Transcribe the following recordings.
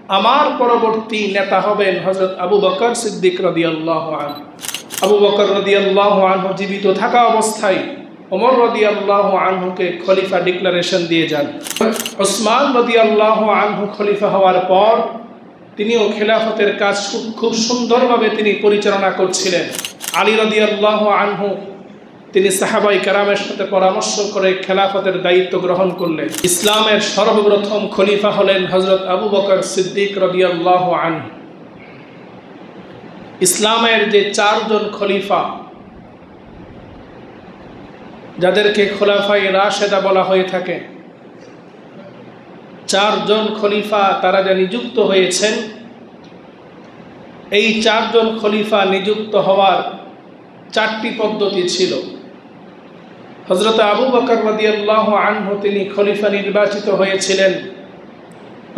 আমার পরবর্তী নেতা হবেন হযরত আবু বকর সিদ্দিক রাদিয়াল্লাহু আনহু। আবু বকর রাদিয়াল্লাহু আনহু জীবিত থাকা অবস্থায় ওমর রাদিয়াল্লাহু আনহুকে খলিফা ডিক্লারেশন দিয়ে যান। ওসমান রাদিয়াল্লাহু আনহু খলিফা হওয়ার পর তিনিও খেলাফতের কাজ খুব সুন্দরভাবে তিনি পরিচালনা করছিলেন। আলী রাদিয়াল্লাহু আনহু তিনি সাহাবায়ে কেরামের সাথে পরামর্শ করে খেলাফতের দায়িত্ব গ্রহণ করলেন। ইসলামের সর্বপ্রথম খলিফা হলেন হযরত আবু বকর সিদ্দিক রাদিয়াল্লাহু আনহু। ইসলামের যে চারজন খলিফা, যাদেরকে খোলাফায়ে রাশেদা বলা হয়ে থাকে, চারজন খলিফা তারা যা নিযুক্ত হয়েছেন, এই চারজন খলিফা নিযুক্ত হওয়ার চারটি পদ্ধতি ছিল। হযরত আবু বকর রাদিয়াল্লাহু আনহু তিনি খলিফা নির্বাচিত হয়েছিলেন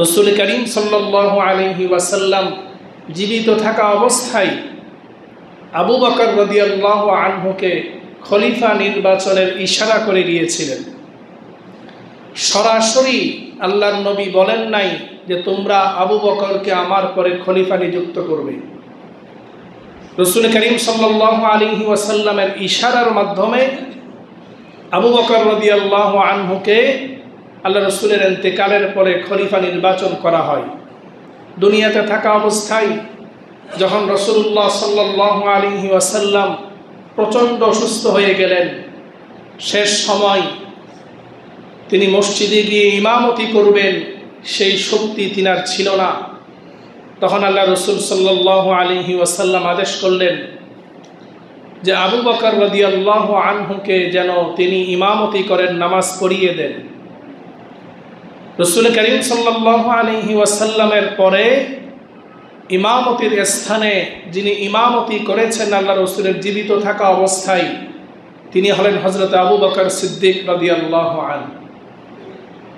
রাসূল করিম সাল্লাল্লাহু আলাইহি ওয়াসাল্লাম জীবিত থাকা অবস্থায় আবু বকর রাদিয়াল্লাহু আনহুকে খলিফা নির্বাচনের ইশারা করে দিয়েছিলেন। সরাসরি আল্লাহর নবী বলেন নাই যে তোমরা আবু বকরকে আমার পরে খলিফা নিযুক্ত করবে। রাসূল করিম সাল্লাল্লাহু আলাইহি ওয়াসাল্লামের ইশারার মাধ্যমে আবু বকর রাদিয়াল্লাহু আনহুকে আল্লাহ রাসূলের ইন্তেকালের পরে খলিফা নির্বাচন করা হয়। দুনিয়াতে থাকা অবস্থায় যখন রাসূলুল্লাহ সাল্লাল্লাহু আলাইহি ওয়াসাল্লাম প্রচণ্ড অসুস্থ হয়ে গেলেন, শেষ সময় তিনি মসজিদে গিয়ে ইমামতি করবেন সেই শক্তি তিনার ছিল না। তখন আল্লাহ রাসূল সাল্লাল্লাহু আলাইহি ওয়াসাল্লাম আদেশ করলেন যে আবু বকর রাদিয়াল্লাহু আনহুকে যেন তিনি ইমামতি করেন, নামাজ পড়িয়ে দেন। রাসূল করিম সাল্লাল্লাহু আলাইহি ওয়াসাল্লামের পরে ইমামতির স্থানে যিনি ইমামতি করেছেন আল্লাহ রাসূলের জীবিত থাকা অবস্থায়, তিনি হলেন হযরত আবু বকর সিদ্দিক রাদিয়াল্লাহু আনহু।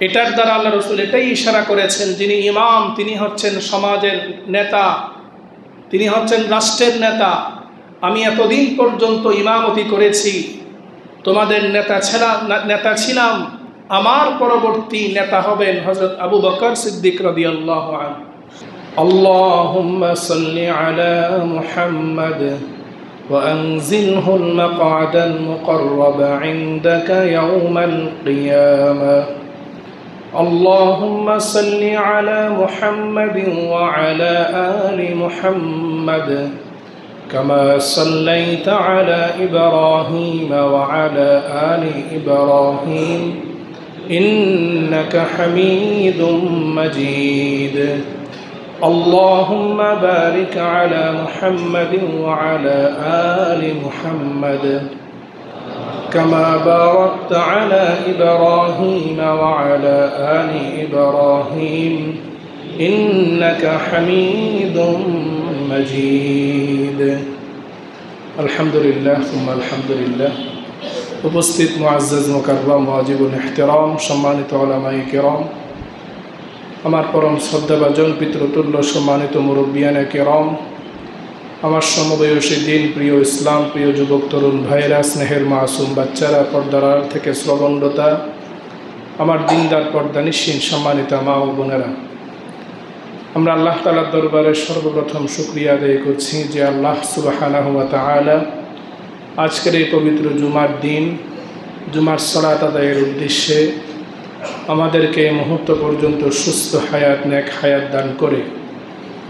এটার দ্বারা আল্লাহ রাসূল এটাই ইশারা করেছেন, যিনি ইমাম তিনি হচ্ছেন সমাজের নেতা, তিনি হচ্ছেন রাষ্ট্রের নেতা। আমি এতদিন পর্যন্ত ইমামতি করেছি, তোমাদের নেতা ছিলাম, আমার পরবর্তী নেতা হবেন হযরত আবু বকর সিদ্দিক রাদিয়াল্লাহু আনহু। আল্লাহুম্মা সাল্লি আলা মুহাম্মাদ ওয়া আনজিলহুল মাকআদাল মুকাররাবা ইনদাকা ইয়াওমাল কিয়ামাহ। আল্লাহুম্মা সাল্লি আলা মুহাম্মাদিন ওয়া আলা আলি মুহাম্মাদ كما صليت على إبراهيم وعلى آل إبراهيم إنك حميد مجيد. اللهم بارك على محمد وعلى آل محمد كما باركت على إبراهيم وعلى آل إبراهيم إنك حميد مجيد. আলহামদুলিল্লাহ সুম্মা আলহামদুলিল্লাহ। উপস্থিত মুআজ্জাজ মুকাররম ওয়াজিবুল ইহতিরাম সম্মানিত উলামায়ে কিরাম, আমার পরম শ্রদ্ধাভাজন পিতৃতুল্য সম্মানিত মুরব্বিয়ানে কিরাম, আমার সমবয়সী দিন প্রিয় ইসলাম প্রিয় যুবক তরুণ ভাইরা, স্নেহের মাসুম বাচ্চারা, পর্দার আড়াল থেকে শ্রবণরতা আমার দিনদার পর্দানিশীন সম্মানিত মা ও বোনেরা, আমরা আল্লাহ তাআলার দরবারে সর্বপ্রথম শুকরিয়া আদায় করছি যে আল্লাহ সুবহানাহু ওয়া তাআলা আজকের এই পবিত্র জুমার দিন, জুমার সালাত আদায়ের উদ্দেশ্যে আমাদেরকে এই মুহূর্ত পর্যন্ত সুস্থ হায়াত, নেক হায়াত দান করে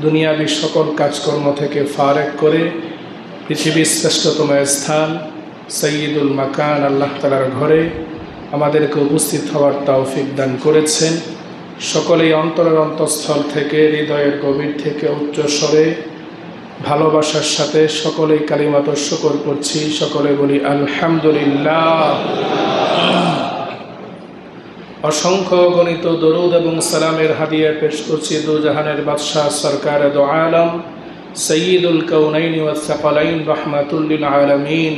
দুনিয়াবি সকল কাজকর্ম থেকে ফারেক করে পৃথিবীর শ্রেষ্ঠতম স্থান সাইয়্যিদুল মাকান আল্লাহ তাআলার ঘরে আমাদেরকে উপস্থিত হওয়ার তৌফিক দান করেছেন। সকলেই অন্তরের অন্তঃস্থল থেকে, হৃদয়ের গভীর থেকে উচ্চ স্বরে ভালোবাসার সাথে সকলেই কালিমাত শুকর করছি। সকলে বলি আলহামদুলিল্লাহ। অসংখ্য গণিত দরুদ এবং সালামের হাদিয়া পেশ করছি দুজাহানের বাদশাহ সরকার দো আলম সৈয়দুল কাউনাইন ওয়াস সাকালাইন রাহমাতুল লিল আলামিন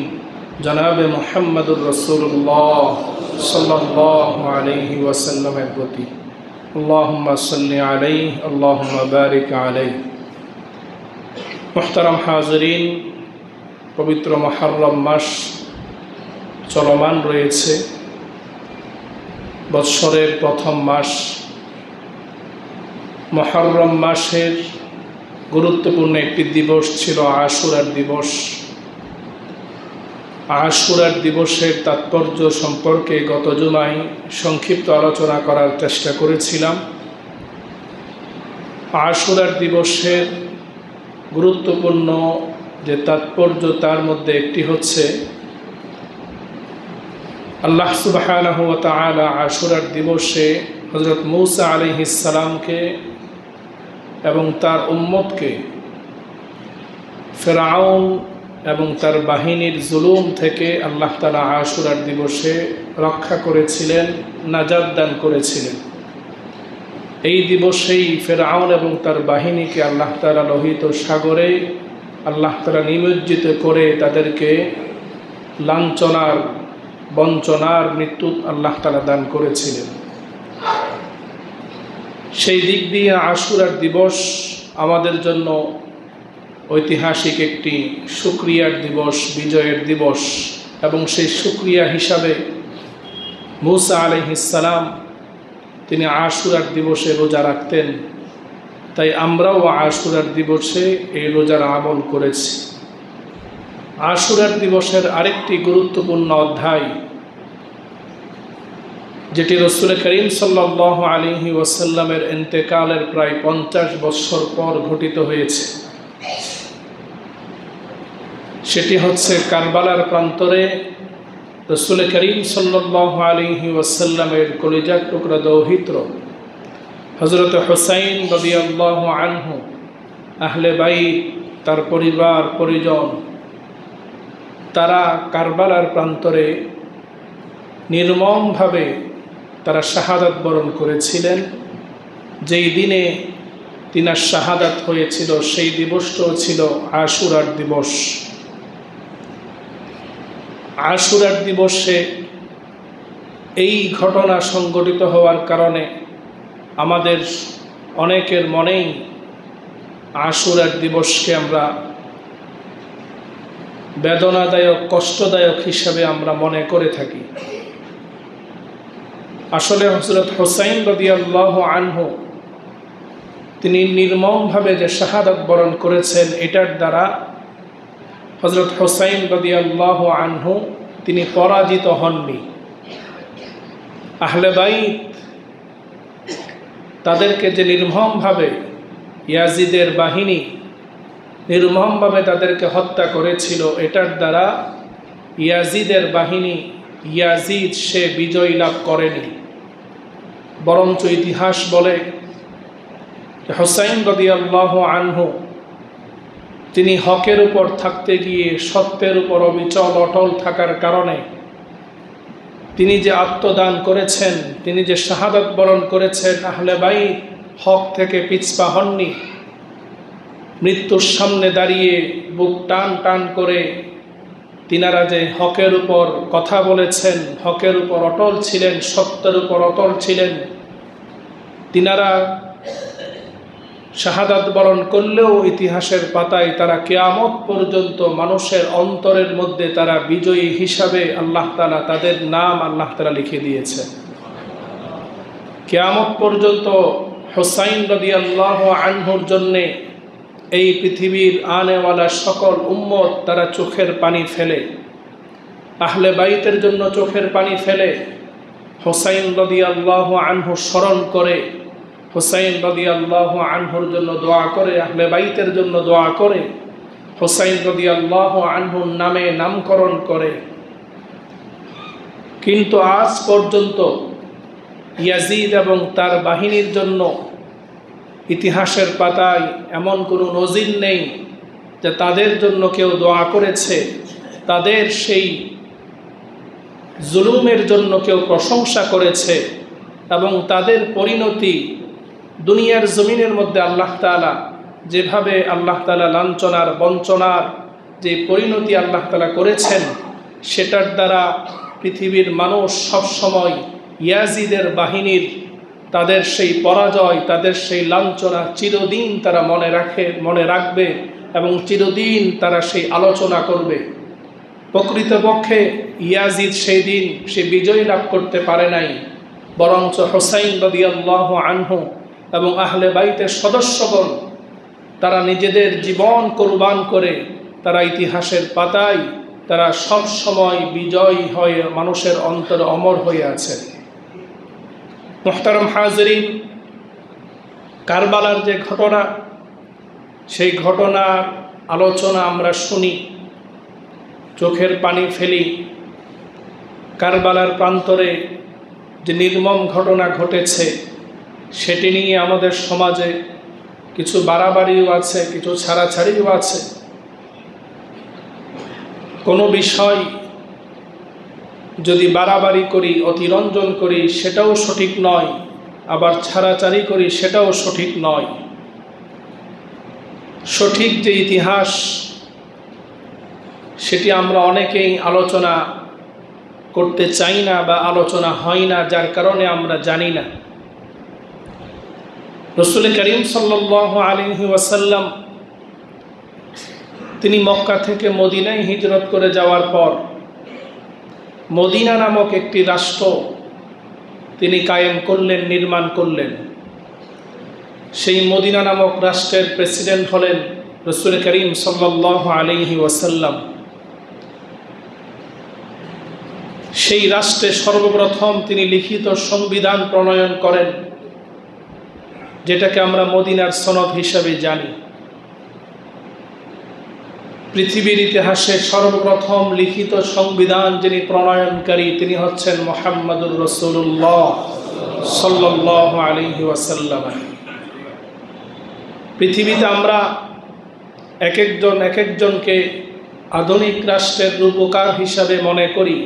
জনাবে মুহাম্মদুর রাসূলুল্লাহ সাল্লাল্লাহু আলাইহি ওয়াসাল্লামের প্রতি। আল্লাহুম্মা সাল্লি আলাইহি আল্লাহুম্মা বারিক আলাইহি। মুহতারাম হাজিরিন, পবিত্র মুহররম মাস চলমান রয়েছে। বৎসরের প্রথম মাস মুহররম মাসের গুরুত্বপূর্ণ একটি দিবস ছিল আশুরার দিবস। আশুরার দিবসের তাৎপর্য সম্পর্কে গত জুমায় সংক্ষিপ্ত আলোচনা করার চেষ্টা করেছিলাম। আশুরার দিবসের গুরুত্বপূর্ণ যে তাৎপর্য তার মধ্যে একটি হচ্ছে আল্লাহ সুবহানাহু ওয়া তাআলা আশুরার দিবসে হযরত মূসা আলাইহিস সালামকে এবং তার উম্মতকে ফিরআউন এবং তার বাহিনীর জুলুম থেকে আল্লাহ তাআলা আশুরার দিবসে রক্ষা করেছিলেন, নাজাত দান করেছিলেন। এই দিবসেই ফিরআউন এবং তার বাহিনীকে আল্লাহ তাআলা লোহিত সাগরে আল্লাহ তাআলা নিমজ্জিত করে তাদেরকে লাঞ্ছনার বঞ্চনার মৃত্যু আল্লাহ তাআলা দান করেছিলেন। সেই দিক দিয়ে আশুরার দিবস আমাদের জন্য ঐতিহাসিক একটি শুকরিয়ার দিবস, বিজয়ের দিবস, এবং সেই শুকরিয়া হিসাবে মূসা আলাইহিস সালাম তিনি আশুরার দিবসে রোজা রাখতেন। তাই আমরাও আশুরার দিবসে এই রোজার আমল করেছি। আশুরার দিবসের আরেকটি গুরুত্বপূর্ণ অধ্যায়, যেটি রাসূল করিম সাল্লাল্লাহু আলাইহি ওয়াসাল্লামের ইন্তেকালের প্রায় 50 বছর পর ঘটিত হয়েছে, সেটি হচ্ছে কারবালার প্রান্তরে রাসূল করিম সাল্লাল্লাহু আলাইহি ওয়াসাল্লামের কলিজার টুকরা দৌহিত্র হযরত হুসাইন রাদিয়াল্লাহু আনহু, আহলে বাইত, তার পরিবার পরিজন, তারা কারবালার প্রান্তরে নির্মমভাবে তারা শাহাদাত বরণ করেছিলেন। যেই দিনে তিনার শাহাদাত হয়েছিল সেই দিবসটাও ছিল আশুরার দিবস। আশুরার দিবসে এই ঘটনা সংঘটিত হওয়ার কারণে আমাদের অনেকের মনেই আশুরার দিবসকে আমরা বেদনাদায়ক, কষ্টদায়ক হিসাবে আমরা মনে করে থাকি। আসলে হযরত হুসাইন রাদিয়াল্লাহু আনহু তিনি নির্মমভাবে যে শাহাদাত বরণ করেছেন, এটার দ্বারা হযরত হুসাইন রাদিয়াল্লাহু আনহু তিনি পরাজিত হননি। আহলে বাইত তাদেরকে যে নির্মমভাবে ইয়াজিদের বাহিনী নির্মমভাবে তাদেরকে হত্যা করেছিল, এটার দ্বারা ইয়াজিদের বাহিনী, ইয়াজিদ সে বিজয় লাভ করেনি, বরঞ্চ ইতিহাস বলে হুসাইন রাদিয়াল্লাহু আনহু তিনি হকের উপর থাকতে গিয়ে সত্যের উপর অবিচল অটল থাকার কারণে তিনি যে আত্মদান করেছেন, তিনি যে শাহাদাত বরণ করেছেন, আহলে বাইত হক থেকে পিছপা হননি। মৃত্যুর সামনে দাঁড়িয়ে বুক টান টান করে তিনারা যে হকের উপর কথা বলেছেন, হকের উপর অটল ছিলেন, সত্যের উপর অটল ছিলেন, তিনারা শাহাদাত বরণ করলেও ইতিহাসের পাতায় তারা কিয়ামত পর্যন্ত মানুষের অন্তরের মধ্যে তারা বিজয়ী হিসাবে আল্লাহ তাআলা তাদের নাম আল্লাহ তাআলা লিখে দিয়েছেন। কিয়ামত পর্যন্ত হুসাইন রাদিয়াল্লাহু আনহুর জন্যে এই পৃথিবীর আনেওয়ালা সকল উম্মত তারা চোখের পানি ফেলে, আহলে বাইতের জন্য চোখের পানি ফেলে, হুসাইন রাদিয়াল্লাহু আনহু স্মরণ করে, হুসাইন রাদিয়াল্লাহু আনহুর জন্য দোয়া করে, আহলে বাইতের জন্য দোয়া করে, হুসাইন রাদিয়াল্লাহু আনহুর নামে নামকরণ করে। কিন্তু আজ পর্যন্ত ইয়াজিদ এবং তার বাহিনীর জন্য ইতিহাসের পাতায় এমন কোনো নজির নেই যে তাদের জন্য কেউ দোয়া করেছে, তাদের সেই জুলুমের জন্য কেউ প্রশংসা করেছে, এবং তাদের পরিণতি দুনিয়ার জমিনের মধ্যে আল্লাহ তাআলা যেভাবে আল্লাহ তাআলা লাঞ্ছনার বঞ্চনার যে পরিণতি আল্লাহ তাআলা করেছেন, সেটার দ্বারা পৃথিবীর মানুষ সবসময় ইয়াজিদের বাহিনীর তাদের সেই পরাজয়, তাদের সেই লাঞ্ছনা চিরদিন তারা মনে রাখবে এবং চিরদিন তারা সেই আলোচনা করবে। প্রকৃতপক্ষে ইয়াজিদ সেই দিন সে বিজয় লাভ করতে পারে নাই, বরঞ্চ হুসাইন রাদিয়াল্লাহু আনহু এবং আহলে বাইতের সদস্যগণ তারা নিজেদের জীবন কোরবান করে তারা ইতিহাসের পাতায় তারা সব সময় বিজয়ী হয়ে মানুষের অন্তরে অমর হয়ে আছে। মুহতারাম হাজরিন, কারবালার যে ঘটনা, সেই ঘটনার আলোচনা আমরা শুনি, চোখের পানি ফেলি। কারবালার প্রান্তরে যে নির্মম ঘটনা ঘটেছে সেটি নিয়ে আমাদের সমাজে কিছু বাড়াবাড়িও আছে, কিছু ছাড়াছাড়িও আছে। কোনো বিষয় যদি বাড়াবাড়ি করি, অতিরঞ্জন করি, সেটাও সঠিক নয়, আবার ছাড়াছাড়ি করি সেটাও সঠিক নয়। সঠিক যে ইতিহাস সেটি আমরা অনেকেই আলোচনা করতে চাই না বা আলোচনা হয় না, যার কারণে আমরা জানি না। রাসূল করিম সাল্লাল্লাহু আলাইহি ওয়াসাল্লাম তিনি মক্কা থেকে মদিনায় হিজরত করে যাওয়ার পর মদিনা নামক একটি রাষ্ট্র তিনি কায়েম করলেন, নির্মাণ করলেন। সেই মদিনা নামক রাষ্ট্রের প্রেসিডেন্ট হলেন রাসূল করিম সাল্লাল্লাহু আলাইহি ওয়াসাল্লাম। সেই রাষ্ট্রে সর্বপ্রথম তিনি লিখিত সংবিধান প্রণয়ন করেন, যেটাকে আমরা মদিনার সনদ হিসাবে জানি। পৃথিবীর ইতিহাসে সর্বপ্রথম লিখিত সংবিধান যিনি প্রণয়নকারী তিনি হচ্ছেন মুহাম্মদুর রাসূলুল্লাহ সাল্লাল্লাহু আলাইহি ওয়াসাল্লাম। পৃথিবীতে আমরা এক একজনকে আধুনিক রাষ্ট্রের রূপকার হিসাবে মনে করি,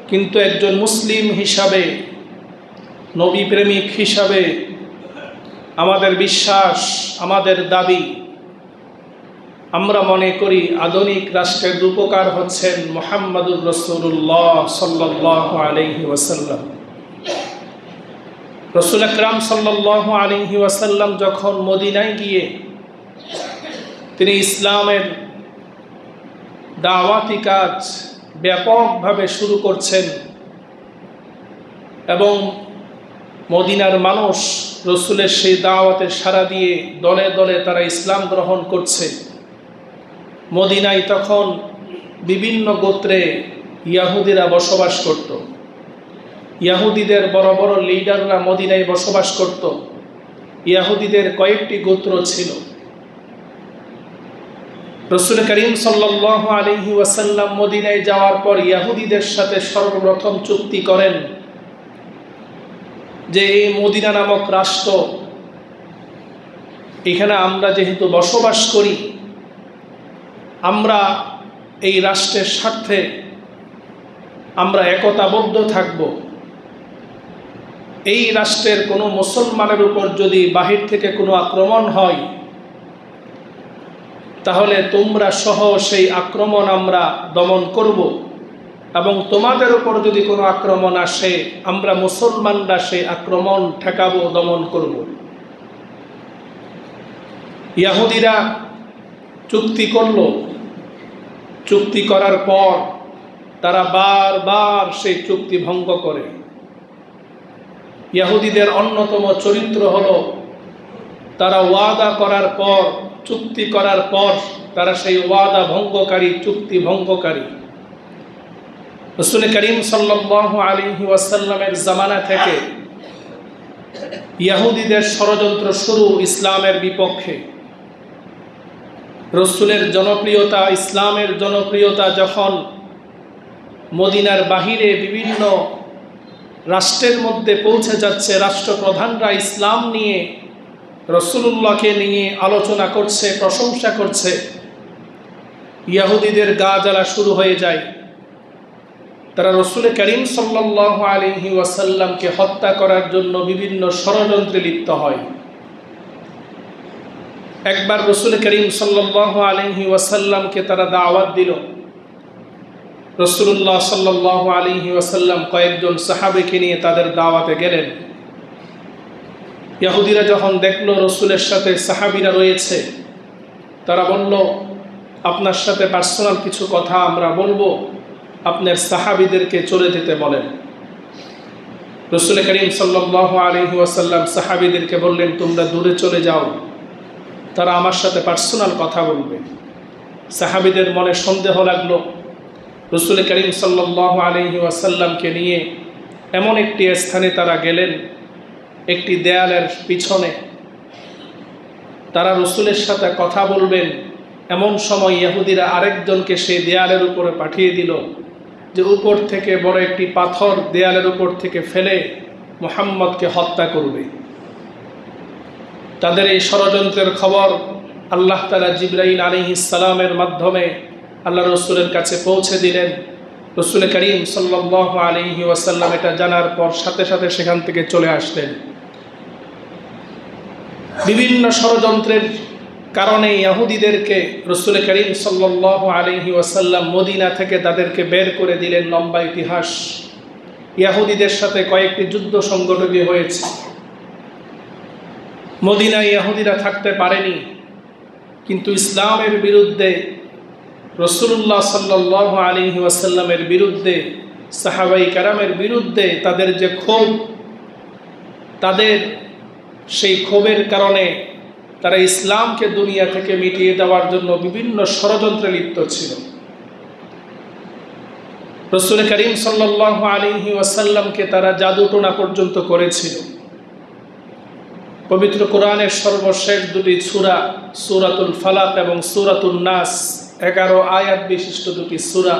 কিন্তু একজন মুসলিম হিসাবে, নবী প্রেমিক হিসাবে আমাদের বিশ্বাস, আমাদের দাবি, আমরা মনে করি আধুনিক রাষ্ট্রের রূপকার হচ্ছেন মুহাম্মদুর রাসূলুল্লাহ সাল্লাল্লাহু আলাইহি ওয়াসাল্লাম। রাসূল আকরাম সাল্লাল্লাহু আলাইহি ওয়াসাল্লাম যখন মদিনায় গিয়ে তিনি ইসলামের দাওয়াতি কাজ ব্যাপকভাবে শুরু করছেন এবং মদিনার মানুষ রসুলের সেই দাওয়াতে সাড়া দিয়ে দলে দলে তারা ইসলাম গ্রহণ করছে। মদিনায় তখন বিভিন্ন গোত্রে ইয়াহুদিরা বসবাস করত। ইয়াহুদিদের বড় বড় লিডাররা মদিনায় বসবাস করত। ইয়াহুদিদের কয়েকটি গোত্র ছিল। রাসূল করিম সাল্লাল্লাহু আলাইহি ওয়াসাল্লাম মদিনায় যাওয়ার পর ইয়াহুদিদের সাথে সর্বপ্রথম চুক্তি করেন যে এই মদিনা নামক রাষ্ট্র, এখানে আমরা যেহেতু বসবাস করি, আমরা এই রাষ্ট্রের স্বার্থে আমরা একতাবদ্ধ থাকব। এই রাষ্ট্রের কোনো মুসলমানের উপর যদি বাহির থেকে কোনো আক্রমণ হয় তাহলে তোমরা সহ সেই আক্রমণ আমরা দমন করব, এবং তোমাদের উপর যদি কোনো আক্রমণ আসে আমরা মুসলমানরা সেই আক্রমণ ঠেকাবো, দমন করব। ইয়াহুদিরা চুক্তি করল। চুক্তি করার পর তারা বারবার সেই চুক্তি ভঙ্গ করে। ইয়াহুদিদের অন্যতম চরিত্র হলো তারা ওয়াদা করার পর, চুক্তি করার পর তারা সেই ওয়াদা ভঙ্গকারী, চুক্তি ভঙ্গকারী। রাসূল করিম সাল্লাল্লাহু আলাইহি ওয়াসাল্লামের জামানা থেকে ইয়াহুদিদের ষড়যন্ত্র শুরু ইসলামের বিপক্ষে। রসুলের জনপ্রিয়তা, ইসলামের জনপ্রিয়তা যখন মদিনার বাহিরে বিভিন্ন রাষ্ট্রের মধ্যে পৌঁছে যাচ্ছে, রাষ্ট্রপ্রধানরা ইসলাম নিয়ে, রসুলুল্লাহকে নিয়ে আলোচনা করছে, প্রশংসা করছে, ইয়াহুদিদের গা জ্বালা শুরু হয়ে যায়। তারা রসুল করিম সাল্লাল্লাহু আলাইহি ওয়াসাল্লামকে হত্যা করার জন্য বিভিন্ন ষড়যন্ত্রে লিপ্ত হয়। একবার রসুল করিম সাল্লাল্লাহু আলাইহি ওয়াসাল্লামকে তারা দাওয়াত দিল। রাসূলুল্লাহ সাল্লাল্লাহু আলাইহি ওয়াসাল্লাম কয়েকজন সাহাবীকে নিয়ে তাদের দাওয়াতে গেলেন। ইহুদিরা যখন দেখলো রসুলের সাথে সাহাবীরা রয়েছে, তারা বলল, আপনার সাথে পার্সোনাল কিছু কথা আমরা বলবো, আপনার সাহাবীদেরকে চলে যেতে বলেন। রাসূল করিম সাল্লাল্লাহু আলাইহি ওয়াসাল্লাম সাহাবীদেরকে বললেন, তোমরা দূরে চলে যাও, তারা আমার সাথে পার্সোনাল কথা বলবে। সাহাবীদের মনে সন্দেহ লাগলো। রাসূল করিম সাল্লাল্লাহু আলাইহি ওয়াসাল্লামকে নিয়ে এমন একটি স্থানে তারা গেলেন, একটি দেয়ালের পিছনে। তারা রাসূলের সাথে কথা বলবেন, এমন সময় ইহুদিরা আরেকজনকে সেই দেয়ালের উপরে পাঠিয়ে দিল, যে উপর থেকে বড় একটি পাথর দেয়ালের উপর থেকে ফেলে মুহাম্মদকে হত্যা করবে। তাদের এই ষড়যন্ত্রের খবর আল্লাহ তাআলা জিবরাইল আলাইহিস সালামের মাধ্যমে আল্লাহ রাসূলের কাছে পৌঁছে দিলেন। রাসূল করিম সাল্লাল্লাহু আলাইহি ওয়াসাল্লাম এটা জানার পর সাথে সাথে সেখান থেকে চলে আসলেন। বিভিন্ন ষড়যন্ত্রের কারণে ইহুদিদেরকে রাসূল করিম সাল্লাল্লাহু আলাইহি ওয়াসাল্লাম মদিনা থেকে তাদেরকে বের করে দিলেন। লম্বা ইতিহাস। ইহুদিদের সাথে কয়েকটি যুদ্ধ সংঘটিত হয়েছে। মদিনায় ইহুদিরা থাকতে পারেনি, কিন্তু ইসলামের বিরুদ্ধে, রাসূলুল্লাহ সাল্লাল্লাহু আলাইহি ওয়াসাল্লামের বিরুদ্ধে, সাহাবায়ে কেরামের বিরুদ্ধে তাদের যে ক্ষোভ, তাদের সেই ক্ষোভের কারণে তারা ইসলামকে দুনিয়া থেকে মিটিয়ে দেওয়ার জন্য বিভিন্ন ষড়যন্ত্রে লিপ্ত ছিল। রাসূল করিম সাল্লাল্লাহু আলাইহি ওয়াসাল্লামকে তারা জাদুটোনা পর্যন্ত করেছিল। পবিত্র কোরআনের সর্বশেষ দুটি সূরা, সূরাতুল ফালাক এবং সূরাতুন নাস, 11 আয়াত বিশিষ্ট দুটি সূরা।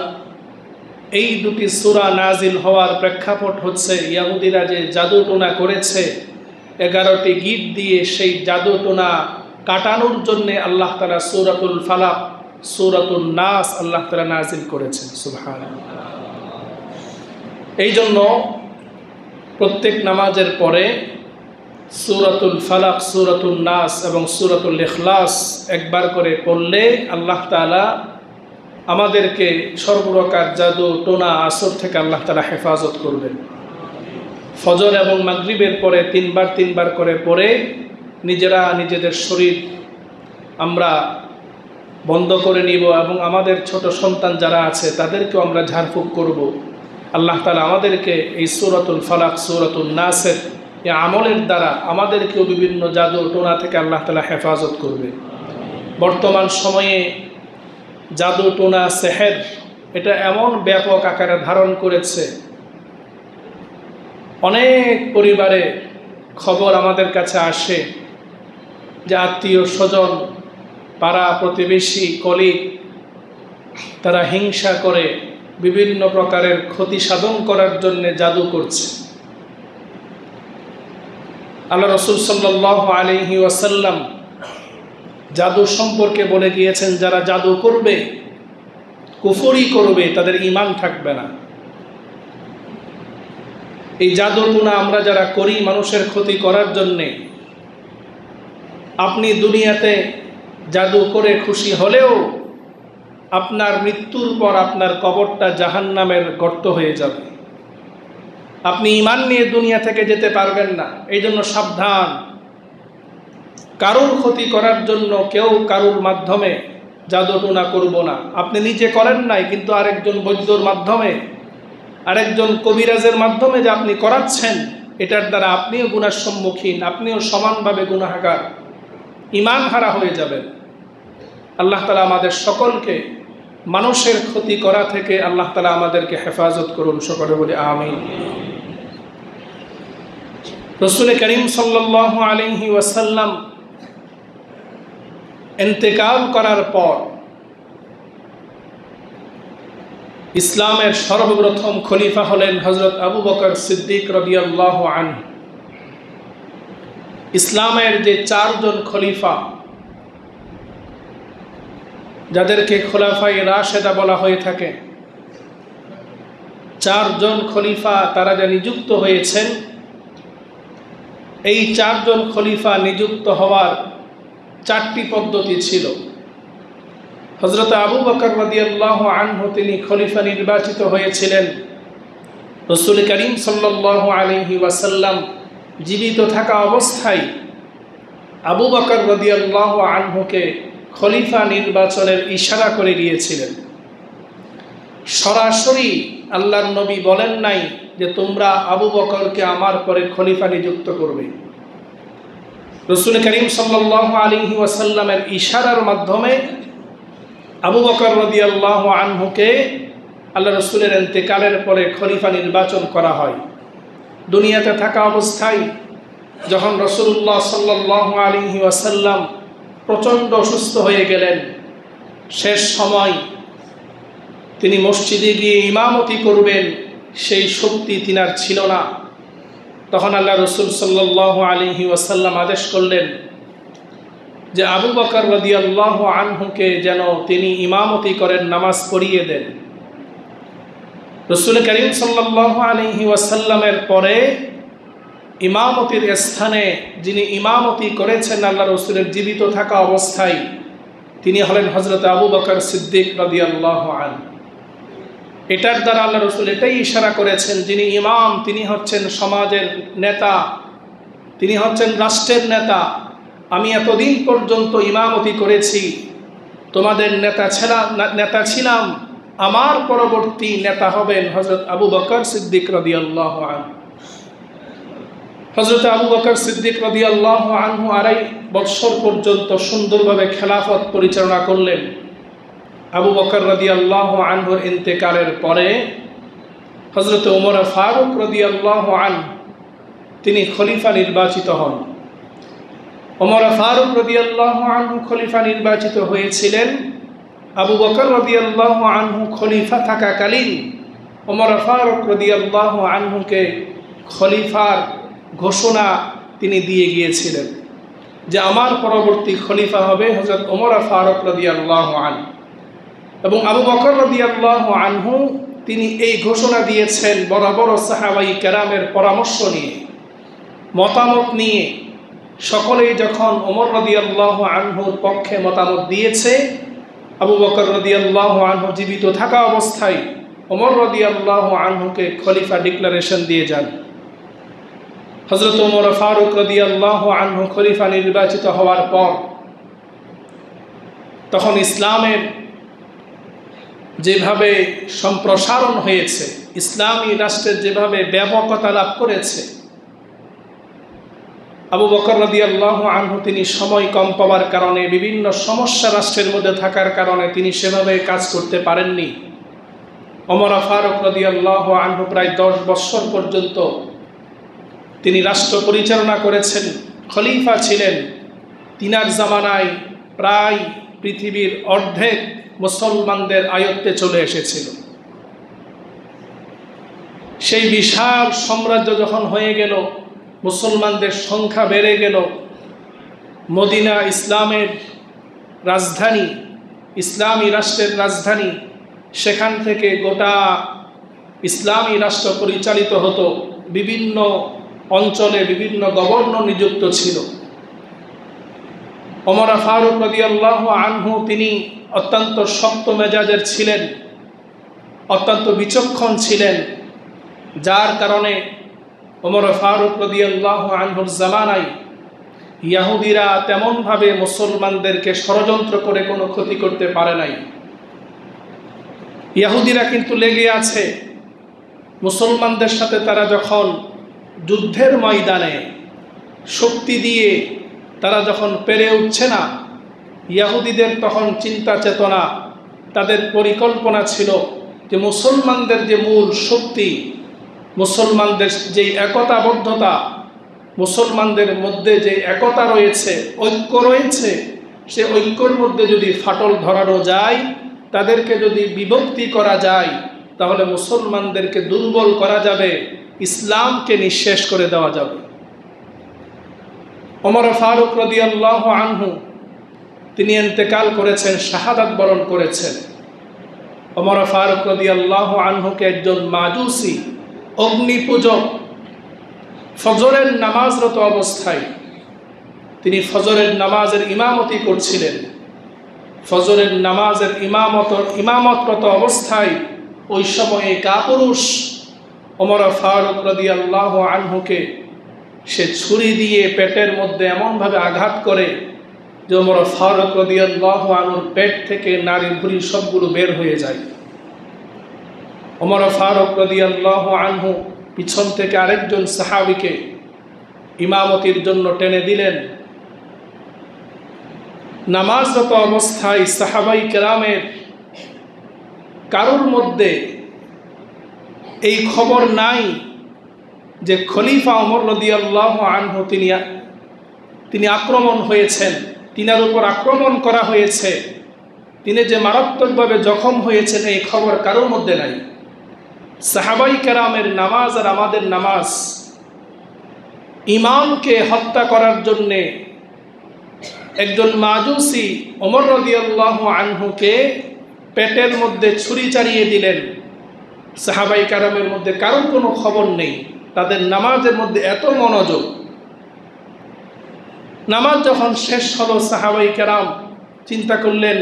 এই দুটি সূরা নাজিল হওয়ার প্রেক্ষাপট হচ্ছে ইহুদিরা যে জাদুটোনা করেছে, 11টি গীত দিয়ে সেই জাদুটোনা কাটানোর জন্য আল্লাহ তাআলা সূরাতুল ফালাক, সূরাতুন নাস আল্লাহ তাআলা নাজিল করেছেন। সুবহানাল্লাহ। এই জন্য প্রত্যেক নামাজের পরে সূরাতুল ফালাক, সূরাতুন নাস এবং সূরাতুল ইখলাস একবার করে পড়লে আল্লাহ তাআলা আমাদেরকে সর্বপ্রকার জাদু টোনা আসর থেকে আল্লাহ তাআলা হেফাজত করবেন। ফজর এবং মাগরিবের পরে তিনবার করে পড়ে নিজেরা নিজেদের শরীর আমরা বন্ধ করে নিব এবং আমাদের ছোট সন্তান যারা আছে তাদেরকেও আমরা ঝাড়ফুঁক করব। আল্লাহ তাআলা আমাদেরকে এই সূরাতুল ফালাক, সূরাতুন নাসের এই আমলের দ্বারা আমাদেরকেও বিভিন্ন জাদু টোনা থেকে আল্লাহ তাআলা হেফাজত করবে। বর্তমান সময়ে জাদু টোনা, সেহের এটা এমন ব্যাপক আকারে ধারণ করেছে, অনেক পরিবারে খবর আমাদের কাছে আসে যে আত্মীয় স্বজন, পাড়া প্রতিবেশী, কলিগ তারা হিংসা করে বিভিন্ন প্রকারের ক্ষতি সাধন করার জন্য জাদু করছে। আল্লাহ রাসূল সাল্লাল্লাহু আলাইহি ওয়াসাল্লাম জাদু সম্পর্কে বলে গিয়েছেন, যারা জাদু করবে, কুফরি করবে, তাদের ঈমান থাকবে না। এই জাদুটোনা আমরা যারা করি মানুষের ক্ষতি করার জন্যে, আপনি দুনিয়াতে জাদু করে খুশি হলেও আপনার মৃত্যুর পর আপনার কবরটা জাহান্নামের গর্ত হয়ে যাবে। আপনি ঈমান নিয়ে দুনিয়া থেকে যেতে পারবেন না। এই জন্য সাবধান। কারোর ক্ষতি করার জন্য কেউ কারোর মাধ্যমে জাদুটোনা করব না। আপনি নিজে করেন নাই, কিন্তু আরেকজন বৈদ্যর মাধ্যমে, আরেকজন কবিরাজের মাধ্যমে যে আপনি করাচ্ছেন, এটার দ্বারা আপনিও গুনার সম্মুখীন, আপনিও সমানভাবে গুনাহগার, ঈমান হারা হয়ে যাবেন। আল্লাহ তাআলা আমাদের সকলকে মানুষের ক্ষতি করা থেকে আল্লাহ তাআলা আমাদেরকে হেফাজত করুন। সকলে বলি আমিন। রাসূল করিম সাল্লাল্লাহু আলাইহি ওয়াসাল্লাম ইন্তেকাল করার পর ইসলামের সর্বপ্রথম খলিফা হলেন হযরত আবু বকর সিদ্দিক রাদিয়াল্লাহু আনহু। ইসলামের যে 4 জন খলিফা, যাদেরকে খোলাফায়ে রাশেদা বলা হয়ে থাকে, 4 জন খলিফা তারা যে নিযুক্ত হয়েছেন, এই 4 জন খলিফা নিযুক্ত হওয়ার 4টি পদ্ধতি ছিল। হযরত আবু বকর রাদিয়াল্লাহু আনহু তিনি খলিফা নির্বাচিত হয়েছিলেন রাসূল করিম সাল্লাল্লাহু আলাইহি ওয়াসাল্লাম জীবিত থাকা অবস্থায়। আবু বকর রাদিয়াল্লাহু আনহুকে খলিফা নির্বাচনের ইশারা করে দিয়েছিলেন। সরাসরি আল্লাহর নবী বলেন নাই যে তোমরা আবু বকরকে আমার পরে খলিফা নিযুক্ত করবে। রাসূল করিম সাল্লাল্লাহু আলাইহি ওয়াসাল্লামের ইশারার মাধ্যমে আবু বকর রাদিয়াল্লাহু আনহুকে আল্লাহ রাসূলের ইন্তেকালের পরে খলিফা নির্বাচন করা হয়। দুনিয়াতে থাকা অবস্থায় যখন রাসূলুল্লাহ সাল্লাল্লাহু আলাইহি ওয়াসাল্লাম প্রচণ্ড অসুস্থ হয়ে গেলেন, শেষ সময় তিনি মসজিদে গিয়ে ইমামতি করবেন সেই শক্তি তিনার ছিল না। তখন আল্লাহ রাসূল সাল্লাল্লাহু আলাইহি ওয়াসাল্লাম আদেশ করলেন যে আবু বকর রাদিয়াল্লাহু আনহুকে যেন তিনি ইমামতি করেন, নামাজ পড়িয়ে দেন। রাসূল করিম সাল্লাল্লাহু আলাইহি ওয়াসাল্লামের পরে ইমামতির স্থানে যিনি ইমামতি করেছেন আল্লাহ রাসূলের জীবিত থাকা অবস্থায়, তিনি হলেন হযরত আবু বকর সিদ্দিক রাদিয়াল্লাহু আনহু। এটার দ্বারা আল্লাহ রাসূল এটাই ইশারা করেছেন, যিনি ইমাম তিনি হচ্ছেন সমাজের নেতা, তিনি হচ্ছেন রাষ্ট্রের নেতা। আমি এতদিন পর্যন্ত ইমামতি করেছি, তোমাদের নেতা ছিলাম, আমার পরবর্তী নেতা হবেন হযরত আবু বকর সিদ্দিক রাদিয়াল্লাহু আনহু। হযরত আবু বকর সিদ্দিক রাদিয়াল্লাহু আনহু 2.5 বছর পর্যন্ত সুন্দরভাবে খেলাফত পরিচালনা করলেন। আবু বকর রাদিয়াল্লাহু আনহুর ইন্তেকালের পরে হযরত ওমর ফারুক রাদিয়াল্লাহু আনহু তিনি খলিফা নির্বাচিত হন। ওমর ফারুক রাদিয়াল্লাহু আনহু খলিফা নির্বাচিত হয়েছিলেন। আবু বকর রাদিয়াল্লাহু আনহু খলিফা থাকাকালীন ওমর ফারুক রাদিয়াল্লাহু আনহুকে খলিফার ঘোষণা তিনি দিয়ে গিয়েছিলেন যে আমার পরবর্তী খলিফা হবে হযরত ওমর ফারুক রাদিয়াল্লাহু আনহু। এবং আবু বকর রাদিয়াল্লাহু আনহু তিনি এই ঘোষণা দিয়েছেন বড় বড় সাহাবায়ে কেরামের পরামর্শ নিয়ে, মতামত নিয়ে। সকলেই যখন ওমর রাদিয়াল্লাহু আনহুর পক্ষে মতামত দিয়েছে, আবু বকর রাদিয়াল্লাহু আনহু জীবিত থাকা অবস্থায় ওমর রাদিয়াল্লাহু আনহুকে খলিফা ডিক্লারেশন দিয়ে যান। হযরত ওমর ফারুক রাদিয়াল্লাহু আনহু খলিফা নির্বাচিত হওয়ার পর তখন ইসলামের যেভাবে সম্প্রসারণ হয়েছে, ইসলামী রাষ্ট্রের যেভাবে ব্যাপকতা লাভ করেছে, আবু বকর রাদিয়াল্লাহু আনহু তিনি সময় কম পাওয়ার কারণে, বিভিন্ন সমস্যা রাষ্ট্রের মধ্যে থাকার কারণে তিনি সেভাবে কাজ করতে পারেননি। ওমর ফারুক রাদিয়াল্লাহু আনহু প্রায় 10 বছর পর্যন্ত তিনি রাষ্ট্র পরিচালনা করেছেন, খলিফা ছিলেন। তিনার জামানায় প্রায় পৃথিবীর অর্ধেক মুসলমানদের আয়ত্তে চলে এসেছিল। সেই বিশাল সাম্রাজ্য যখন হয়ে গেল, মুসলমানদের সংখ্যা বেড়ে গেল, মদিনা ইসলামের রাজধানী, ইসলামী রাষ্ট্রের রাজধানী, সেখান থেকে গোটা ইসলামী রাষ্ট্র পরিচালিত হতো। বিভিন্ন অঞ্চলে বিভিন্ন গভর্নর নিযুক্ত ছিল। ওমর ফারুক রাদিয়াল্লাহু আনহু তিনি অত্যন্ত শক্ত মেজাজের ছিলেন, অত্যন্ত বিচক্ষণ ছিলেন, যার কারণে ওমর ফারুক রাদিয়াল্লাহু আনহুর জামানায় ইহুদিরা তেমনভাবে মুসলমানদেরকে ষড়যন্ত্র করে কোনো ক্ষতি করতে পারে নাই। ইহুদিরা কিন্তু লেগে আছে মুসলমানদের সাথে। তারা যখন যুদ্ধের ময়দানে শক্তি দিয়ে তারা যখন পেরে উঠছে না, ইহুদিদের তখন চিন্তা চেতনা, তাদের পরিকল্পনা ছিল যে মুসলমানদের যে মূল শক্তি, মুসলমানদের যে একতাবদ্ধতা, মুসলমানদের মধ্যে যে একতা রয়েছে, ঐক্য রয়েছে, সে ঐক্যর মধ্যে যদি ফাটল ধরানো যায়, তাদেরকে যদি বিভক্তি করা যায়, তাহলে মুসলমানদেরকে দুর্বল করা যাবে, ইসলামকে নিঃশেষ করে দেওয়া যাবে। ওমর ফারুক রাদিয়াল্লাহু আনহু তিনি ইন্তেকাল করেছেন, শাহাদাত বরণ করেছেন। ওমর ফারুক রাদিয়াল্লাহু আনহুকে একজন মাজুসি অগ্নিপূজক ফজরের নামাজরত অবস্থায় তিনি ফজরের নামাজের ইমামতি করছিলেন। ফজরের নামাজের ইমামতরত অবস্থায় ওই সময়ে কাপুরুষ ওমর ফারুক রাদিয়াল্লাহু আনহুকে সে ছুরি দিয়ে পেটের মধ্যে এমনভাবে আঘাত করে যে ওমর ফারুক রাদিয়াল্লাহু আনহুর পেট থেকে নাড়ি ভুঁড়ি সবগুলো বের হয়ে যায়। ওমর ফারুক রাদিয়াল্লাহু আনহু পিছন থেকে আরেকজন সাহাবীকে ইমামতির জন্য টেনে দিলেন। নামাজরত অবস্থায় সাহাবাই কেরামের কারোর মধ্যে এই খবর নাই যে খলিফা ওমর রাদিয়াল্লাহু আনহু তিনি আক্রমণ হয়েছেন, তিনার উপর আক্রমণ করা হয়েছে, তিনি যে মারাত্মকভাবে জখম হয়েছেন, এই খবর কারোর মধ্যে নাই। সাহাবাই কেরামের নামাজ আর আমাদের নামাজ, ইমামকে হত্যা করার জন্যে একজন মাজুসি ওমর রাদিয়াল্লাহু আনহুকে পেটের মধ্যে ছুরি চালিয়ে দিলেন। সাহাবাই কেরামের মধ্যে কারোর কোনো খবর নেই, তাদের নামাজের মধ্যে এত মনোযোগ। নামাজ যখন শেষ হলো, সাহাবাই কেরাম চিন্তা করলেন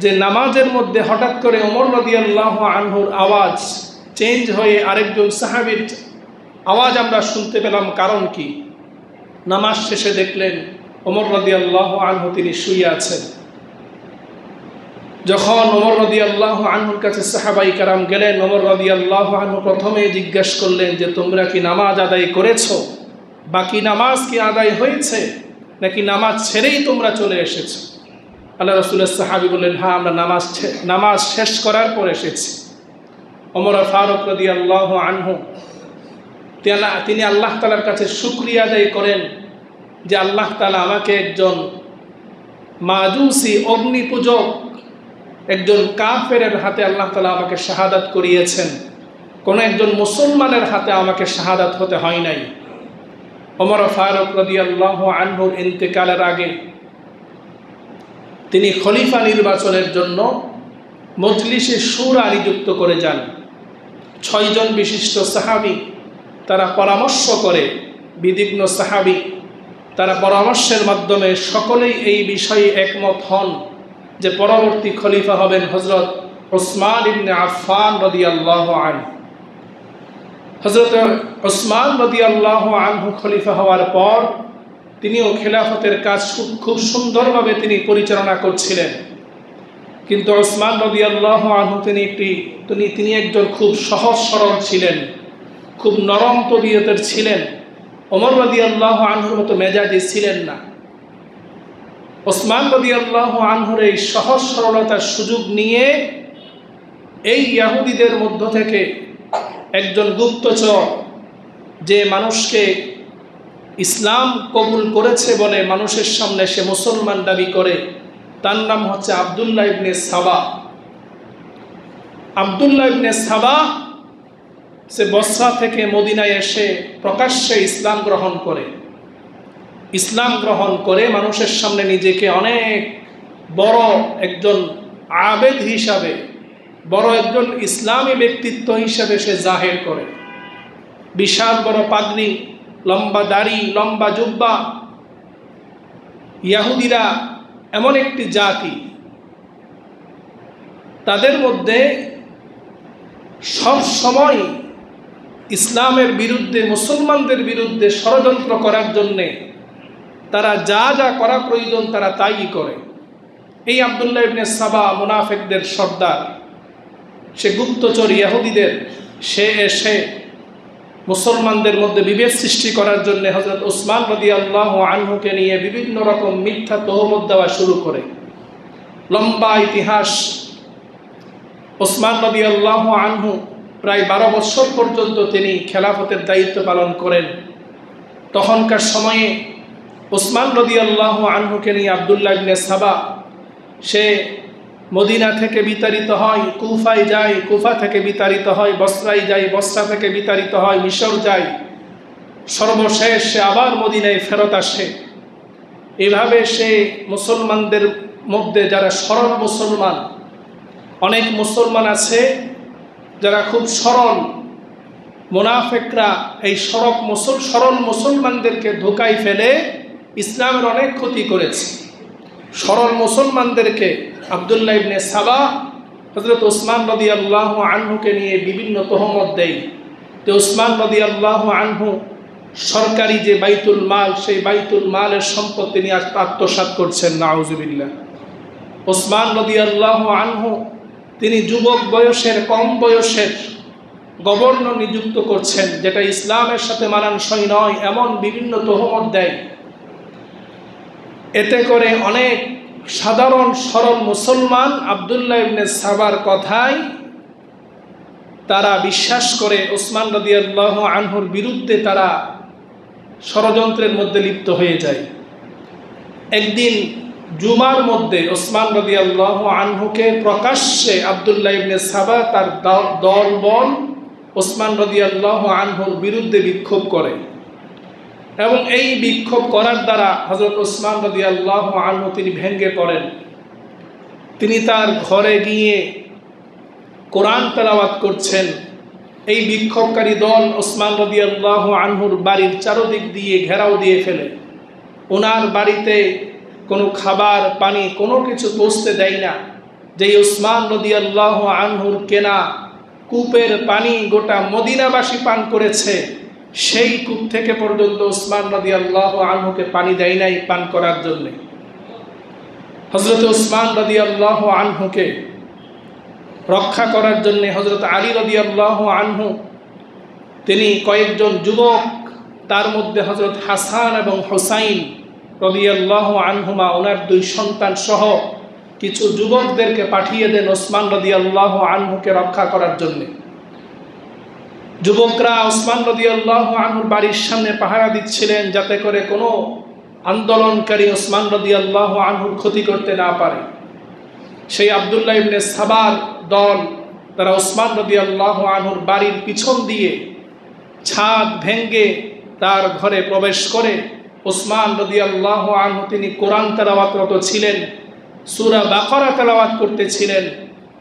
যে নামাজের মধ্যে হঠাৎ করে ওমর রাদিয়াল্লাহু আনহুর আওয়াজ চেঞ্জ হয়ে আরেকজন সাহাবীর আওয়াজ আমরা শুনতে পেলাম, কারণ কি? নামাজ শেষে দেখলেন ওমর রাদিয়াল্লাহু আনহু তিনি শুয়ে আছেন। যখন ওমর রাদিয়াল্লাহু আনহুর কাছে সাহাবাই কেরাম গেলেন, ওমর রাদিয়াল্লাহু আনহু প্রথমে জিজ্ঞেস করলেন যে তোমরা কি নামাজ আদায় করেছো? বাকি নামাজ কি আদায় হয়েছে, নাকি নামাজ ছেড়েই তোমরা চলে এসেছো? আল্লাহ রাসূলের সাহাবী বললেন, হ্যাঁ, আমরা নামাজ শেষ করার পর এসেছি। ওমর ফারুক রাদিয়াল্লাহু আনহু তিনি আল্লাহ তাআলার কাছে শুকরিয়া আদায় করেন যে আল্লাহ তাআলা আমাকে একজন মাজুসি অগ্নি পূজক, একজন কাফেরের হাতে আল্লাহ তাআলা আমাকে শাহাদাত করিয়েছেন, কোনো একজন মুসলমানের হাতে আমাকে শাহাদাত হতে হয় নাই। ওমর ফারুক রাদিয়াল্লাহু আনহুর ইন্তেকালের আগে তিনি খলিফা নির্বাচনের জন্য মজলিসে শুরা নিযুক্ত করে যান। 6 জন বিশিষ্ট সাহাবী তারা পরামর্শ করে, বিধিজ্ঞ সাহাবী, তারা পরামর্শের মাধ্যমে সকলেই এই বিষয়ে একমত হন যে পরবর্তী খলিফা হবেন হযরত উসমান ইবনে আফফান রাদিয়াল্লাহু আনহু। হযরত উসমান রাদিয়াল্লাহু আনহু খলিফা হওয়ার পর তিনিও খেলাফতের কাজ খুব সুন্দরভাবে তিনি পরিচালনা করছিলেন। কিন্তু উসমান রাদিয়াল্লাহু আনহু তিনি একজন খুব সহজ সরল ছিলেন, খুব নরম তবিয়তের ছিলেন। ওমর রাদিয়াল্লাহু আনহুর মতো মেজাজি ছিলেন না। উসমান রাদিয়াল্লাহু আনহুর এই সহজ সরলতার সুযোগ নিয়ে এই ইহুদিদের মধ্য থেকে একজন গুপ্তচর, যে মানুষকে ইসলাম কবুল করেছে বলে মানুষের সামনে সে মুসলমান দাবি করে, তার নাম হচ্ছে আব্দুল্লাহ ইবনে সাবা। আব্দুল্লাহ ইবনে সাবা সে বসরা থেকে মদিনায় এসে প্রকাশ্যে ইসলাম গ্রহণ করে মানুষের সামনে নিজেকে অনেক বড় একজন আবেদ হিসাবে, বড় একজন ইসলামী ব্যক্তিত্ব হিসাবে সে জাহের করে। বিশাল বড় পাগড়ি, লম্বা দাড়ি, লম্বা জুব্বা। ইহুদিরা এমন একটি জাতি, তাদের মধ্যে সব সময় ইসলামের বিরুদ্ধে, মুসলমানদের বিরুদ্ধে ষড়যন্ত্র করার জন্যে তারা যা যা করা প্রয়োজন তারা তাই করে। এই আব্দুল্লাহ ইবনে সাবা মুনাফিকদের সর্দার, সে গুপ্তচর ইহুদিদের, সে এসে মুসলমানদের মধ্যে বিভেদ সৃষ্টি করার জন্য হযরত উসমান রাদিয়াল্লাহু আনহুকে নিয়ে বিভিন্ন রকম মিথ্যা তহমত দেওয়া শুরু করে। লম্বা ইতিহাস। উসমান রাদিয়াল্লাহু আনহু প্রায় 12 বছর পর্যন্ত তিনি খেলাফতের দায়িত্ব পালন করেন। তখনকার সময়ে উসমান রাদিয়াল্লাহু আনহুকে নিয়ে আব্দুল্লাহ ইবনে সাবা সে মদিনা থেকে বিতাড়িত হয়, কুফায় যায়, কুফা থেকে বিতাড়িত হয়, বসরায় যায়, বসরা থেকে বিতাড়িত হয়, মিশর যায়, সর্বশেষ সে আবার মদিনায় ফেরত আসে। এভাবে সে মুসলমানদের মধ্যে যারা সরল মুসলমান, অনেক মুসলমান আছে যারা খুব সরল, মুনাফিকরা এই সরল মুসলমানদেরকে ধোঁকায় ফেলে ইসলামের অনেক ক্ষতি করেছে। সরল মুসলমানদেরকে আব্দুল্লাহ ইবনে সাবা হযরত উসমান রাদিয়াল্লাহু আনহুকে নিয়ে বিভিন্ন তহমত দেয়। তো উসমান রাদিয়াল্লাহু আনহু সরকারি যে বাইতুল মাল, সেই বাইতুল মালের সম্পদ তিনি আত্মসাৎ করছেন, নাউজুবিল্লাহ। উসমান রাদিয়াল্লাহু আনহু তিনি যুবক বয়সের, কম বয়সের গভর্নর নিযুক্ত করছেন, যেটা ইসলামের সাথে মানানসই নয়, এমন বিভিন্ন তহমত দেয়। এতে করে অনেক সাধারণ সরল মুসলমান আব্দুল্লাহ ইবনে সাবার কথায় তারা বিশ্বাস করে ওসমান রাদিয়াল্লাহু আনহুর বিরুদ্ধে তারা ষড়যন্ত্রের মধ্যে লিপ্ত হয়ে যায়। একদিন জুমার মধ্যে ওসমান রাদিয়াল্লাহু আনহুকে প্রকাশ্যে আব্দুল্লাহ ইবনে সাবা তার দলবল ওসমান রাদিয়াল্লাহু আনহুর বিরুদ্ধে বিক্ষোভ করে এবং এই বিক্ষোভ করার দ্বারা হযরত ওসমান রাদিয়াল্লাহু আনহু তিনি ভেঙে পড়েন। তিনি তার ঘরে গিয়ে কোরআন তেলাওয়াত করছেন। এই বিক্ষোভকারী দল ওসমান রাদিয়াল্লাহু আনহুর বাড়ির চারদিক দিয়ে ঘেরাও দিয়ে ফেলে। ওনার বাড়িতে কোনো খাবার পানি কোনো কিছু পৌঁছতে দেয় না। যে ওসমান রাদিয়াল্লাহু আনহুর কেনা কূপের পানি গোটা মদিনাবাসী পান করেছে, সেই কূপ থেকে পর্যন্ত ওসমান রাদিয়াল্লাহু আনহুকে পানি দেয় নাই পান করার জন্য। হযরত ওসমান রাদিয়াল্লাহু আনহুকে রক্ষা করার জন্য হযরত আলী রাদিয়াল্লাহু আনহু তিনি কয়েকজন যুবক, তার মধ্যে হযরত হাসান এবং হুসাইন রাদিয়াল্লাহু আনহুমা ওনার দুই সন্তান সহ কিছু যুবকদেরকে পাঠিয়ে দেন ওসমান রাদিয়াল্লাহু আনহুকে রক্ষা করার জন্য। যুবকরা ওসমান রাদিয়াল্লাহু আনহুর বাড়ির সামনে পাহারা দিচ্ছিলেন, যাতে করে কোনো আন্দোলনকারী ওসমান রাদিয়াল্লাহু আনহুর ক্ষতি করতে না পারে। সেই আব্দুল্লাহ ইবনে সাবার দল তারা ওসমান রাদিয়াল্লাহু আনহুর বাড়ির পিছন দিয়ে ছাদ ভেঙে তার ঘরে প্রবেশ করে ওসমান রাদিয়াল্লাহু আনহু তিনি কোরআন তেলাওয়াতরত ছিলেন, সূরা বাকারা তেলাওয়াত করতেছিলেন।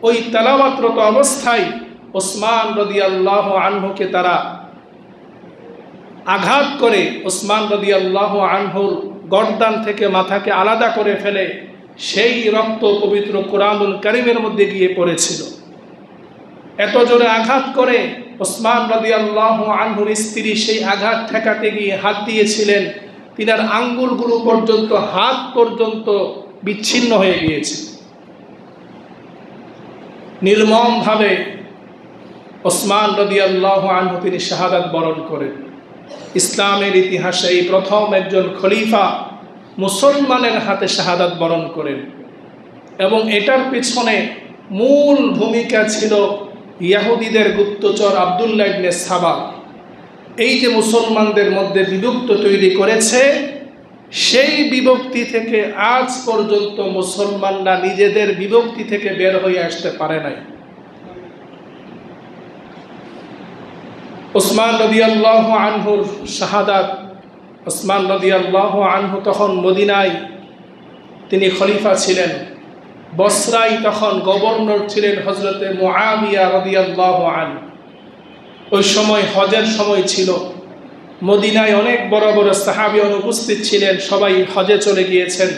ওই তেলাওয়াতরত অবস্থায় ওসমান রাদিয়াল্লাহু আনহুকে তারা আঘাত করে ওসমান রাদিয়াল্লাহু আনহুর গর্দান থেকে মাথাকে আলাদা করে ফেলে সেই রক্ত পবিত্র কোরআনুল কারীমের মধ্যে গিয়ে পড়েছিল। এত জোরে আঘাত করে ওসমান রাদিয়াল্লাহু আনহুর স্ত্রী সেই আঘাত ঠেকাতে গিয়ে হাত দিয়েছিলেন, তিনার আঙ্গুলগুলো পর্যন্ত হাত পর্যন্ত বিচ্ছিন্ন হয়ে গিয়েছে। নির্মমভাবে ওসমান রাদিয়াল্লাহু আনহু তিনি শাহাদাত বরণ করেন। ইসলামের ইতিহাসে এই প্রথম একজন খলিফা মুসলমানের হাতে শাহাদাত বরণ করেন এবং এটার পিছনে মূল ভূমিকা ছিল ইহুদিদের গুপ্তচর আব্দুল্লাহ ইবনে সাবা। এই যে মুসলমানদের মধ্যে বিভক্ত তৈরি করেছে, সেই বিভক্তি থেকে আজ পর্যন্ত মুসলমানরা নিজেদের বিভক্তি থেকে বের হয়ে আসতে পারে নাই। ওসমান রাদিয়াল্লাহু আনহুর শাহাদাত, ওসমান রাদিয়াল্লাহু আনহু তখন মদিনায় তিনি খলিফা ছিলেন, বসরায় তখন গভর্নর ছিলেন হযরতে মুআবিয়া রাদিয়াল্লাহু আনহু। ওই সময় হজের সময় ছিল, মদিনায় অনেক বড় বড় সাহাবী অনুপস্থিত ছিলেন, সবাই হজে চলে গিয়েছেন।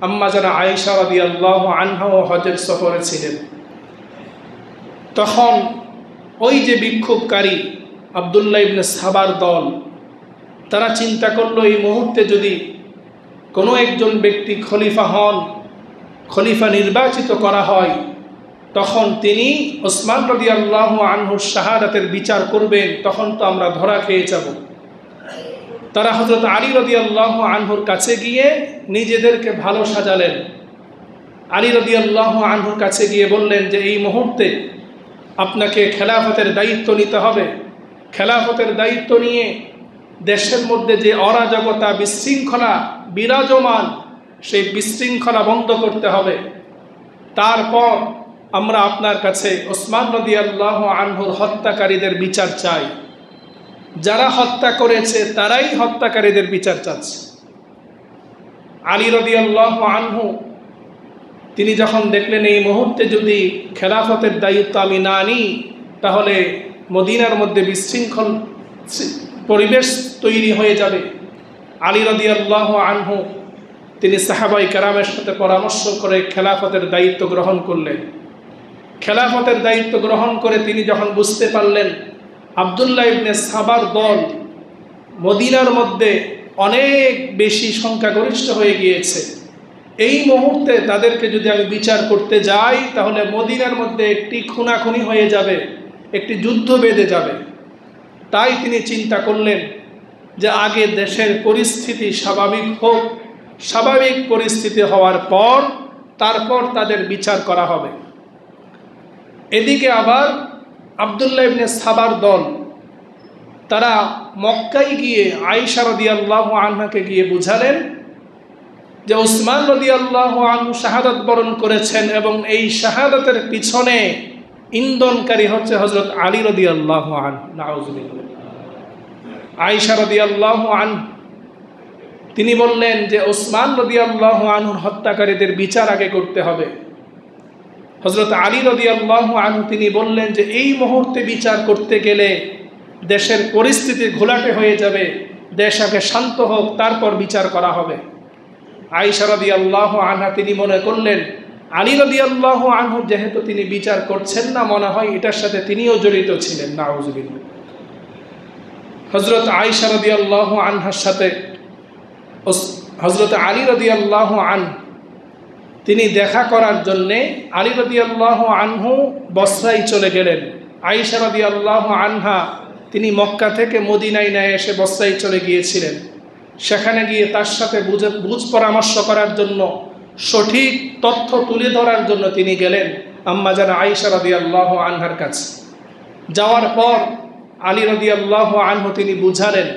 আম্মা জানা আয়েশা রাদিয়াল্লাহু আনহাও হজের সফরে ছিলেন। তখন ওই যে বিক্ষোভকারী আব্দুল্লাহ ইবনে সাবার দল, তারা চিন্তা করলো এই মুহূর্তে যদি কোনো একজন ব্যক্তি খলিফা হন, খলিফা নির্বাচিত করা হয়, তখন তিনি ওসমান রাদিয়াল্লাহু আনহুর শাহাদাতের বিচার করবেন, তখন তো আমরা ধরা খেয়ে যাব। তারা হযরত আলী রাদিয়াল্লাহু আনহুর কাছে গিয়ে নিজেদেরকে ভালো সাজালেন। আলী রাদিয়াল্লাহু আনহুর কাছে গিয়ে বললেন যে এই মুহূর্তে আপনাকে খেলাফতের দায়িত্ব নিতে হবে। খেলাফতের দায়িত্ব নিয়ে দেশের মধ্যে যে অরাজকতা বিশৃঙ্খলা বিরাজমান, সেই বিশৃঙ্খলা বন্ধ করতে হবে। তারপর আমরা আপনার কাছে ওসমান রাদিয়াল্লাহু আনহুর হত্যাকারীদের বিচার চাই। যারা হত্যা করেছে তারাই হত্যাকারীদের বিচার চাচ্ছে। আলী রাদিয়াল্লাহু আনহু তিনি যখন দেখলেন এই মুহূর্তে যদি খেলাফতের দায়িত্ব আমি না নিই, তাহলে মদিনার মধ্যে বিশৃঙ্খল পরিবেশ তৈরি হয়ে যাবে, আলী রাদিয়াল্লাহু আনহু তিনি সাহাবায়ে কেরামের সাথে পরামর্শ করে খেলাফতের দায়িত্ব গ্রহণ করলেন। খেলাফতের দায়িত্ব গ্রহণ করে তিনি যখন বুঝতে পারলেন আব্দুল্লাহ ইবনে সাবার দল মদিনার মধ্যে অনেক বেশি সংখ্যাগরিষ্ঠ হয়ে গিয়েছে, এই মুহূর্তে তাদেরকে যদি আমি বিচার করতে যাই তাহলে মদিনার মধ্যে একটি খুনাখুনি হয়ে যাবে, একটি যুদ্ধ বেঁধে যাবে। তাই তিনি চিন্তা করলেন যে আগে দেশের পরিস্থিতি স্বাভাবিক হোক, স্বাভাবিক পরিস্থিতি হওয়ার পর তারপর তাদের বিচার করা হবে। এদিকে আবার আব্দুল্লাহ ইবনে সাবার দল তারা মক্কায় গিয়ে আয়েশা রাদিয়াল্লাহু আনহাকে গিয়ে বুঝালেন যে উসমান রাদিয়াল্লাহু আনহু শাহাদাত বরণ করেছেন এবং এই শাহাদাতের পিছনে ইন্ধনকারী হচ্ছে হযরত আলী রাদিয়াল্লাহু আনহু। নাউযুবিল্লাহ। আয়েশা রাদিয়াল্লাহু আনহা তিনি বললেন যে উসমান রাদিয়াল্লাহু আনহুর হত্যাকারীদের বিচার আগে করতে হবে। হযরত আলী রাদিয়াল্লাহু আনহু তিনি বললেন যে এই মুহূর্তে বিচার করতে গেলে দেশের পরিস্থিতি ঘোলাটে হয়ে যাবে, দেশ আগে শান্ত হোক, তারপর বিচার করা হবে। আয়েশা রাদিয়াল্লাহু আনহা তিনি মনে করলেন আলী রাদিয়াল্লাহু আনহু যেহেতু তিনি বিচার করছেন না, মনে হয় এটার সাথে তিনিও জড়িত ছিলেন। নাউযুবিল্লাহ। হযরত আয়েশা রাদিয়াল্লাহু আনহার সাথে হযরত আলী রাদিয়াল্লাহু আনহু তিনি দেখা করার জন্যে আলী রাদিয়াল্লাহু আনহু বসরায় চলে গেলেন। আয়েশা রাদিয়াল্লাহু আনহা তিনি মক্কা থেকে মদিনায় না এসে বসরায় চলে গিয়েছিলেন। সেখানে গিয়ে তার সাথে বুঝ পরামর্শ করার জন্য, সঠিক তথ্য তুলে ধরার জন্য তিনি গেলেন আম্মা জান আয়েশা রাদিয়াল্লাহু আনহার কাছে। যাওয়ার পর আলী রাদিয়াল্লাহু আনহু তিনি বুঝালেন,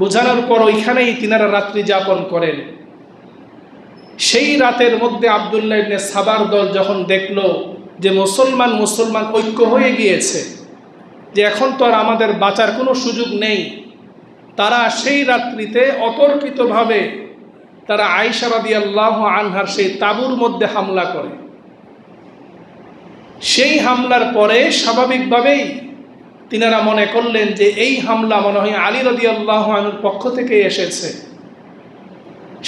বুঝানোর পর ওইখানেই তিনারা রাত্রি যাপন করেন। সেই রাতের মধ্যে আব্দুল্লাহ ইবনে সাবার দল যখন দেখলো যে মুসলমান ঐক্য হয়ে গিয়েছে, যে এখন তো আর আমাদের বাঁচার কোনো সুযোগ নেই, তারা সেই রাত্রিতে অতর্কিতভাবে তারা আয়েশা রাদিয়াল্লাহু আনহার সেই তাঁবুর মধ্যে হামলা করে। সেই হামলার পরে স্বাভাবিকভাবেই তিনারা মনে করলেন যে এই হামলা মনে হয় আলী রাদিয়াল্লাহু আনহুর পক্ষ থেকে এসেছে।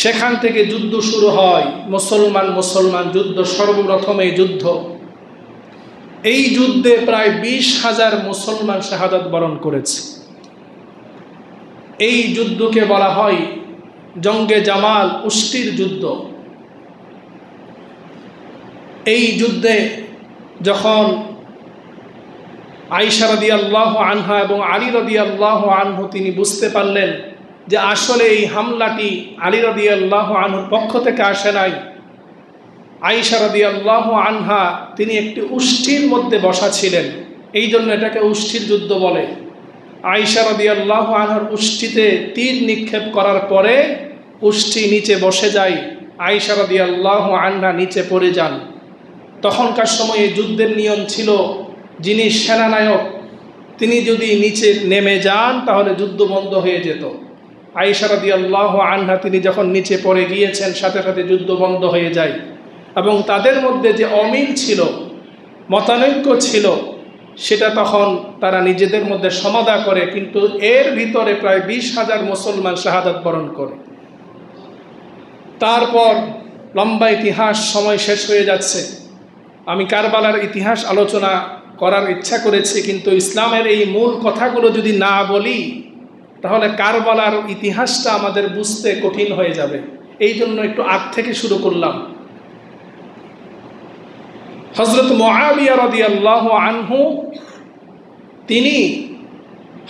সেখান থেকে যুদ্ধ শুরু হয়, মুসলমান যুদ্ধ, সর্বপ্রথম এই যুদ্ধ। এই যুদ্ধে প্রায় 20,000 মুসলমান শাহাদাত বরণ করেছে। এই যুদ্ধকে বলা হয় জঙ্গে জামাল, উষ্টির যুদ্ধ। এই যুদ্ধে যখন আয়েশা রাদিয়াল্লাহু আনহা এবং আলী রাদিয়াল্লাহু আনহু তিনি বুঝতে পারলেন যে আসলে এই হামলাটি আলী রাদিয়াল্লাহু আনহুর পক্ষ থেকে আসে নাই, আয়েশা রাদিয়াল্লাহু আনহা তিনি একটি উষ্ঠির মধ্যে বসা ছিলেন, এই জন্য এটাকে উষ্ঠির যুদ্ধ বলে। আয়েশা রাদিয়াল্লাহু আনহার উষ্ঠিতে তীর নিক্ষেপ করার পরে উষ্ঠি নিচে বসে যায়, আয়েশা রাদিয়াল্লাহু আনহা নিচে পড়ে যান। তখনকার সময়ে যুদ্ধের নিয়ম ছিল যিনি সেনানায়ক তিনি যদি নিচে নেমে যান তাহলে যুদ্ধ বন্ধ হয়ে যেত। আয়েশা রাদিয়াল্লাহু আনহা তিনি যখন নিচে পড়ে গিয়েছেন সাথে সাথে যুদ্ধ বন্ধ হয়ে যায়। এবং তাদের মধ্যে যে অমিল ছিল, মতানৈক্য ছিল, সেটা তখন তারা নিজেদের মধ্যে সমাধা করে, কিন্তু এর ভিতরে প্রায় 20,000 মুসলমান শাহাদাত বরণ করে। তারপর লম্বা ইতিহাস, সময় শেষ হয়ে যাচ্ছে। আমি কারবালার ইতিহাস আলোচনা করার ইচ্ছা করেছি, কিন্তু ইসলামের এই মূল কথাগুলো যদি না বলি তাহলে কারবালার ইতিহাসটা আমাদের বুঝতে কঠিন হয়ে যাবে। এই জন্য একটু আগ থেকে শুরু করলাম। হযরত মুআবিয়া রাদিয়াল্লাহু আনহু তিনি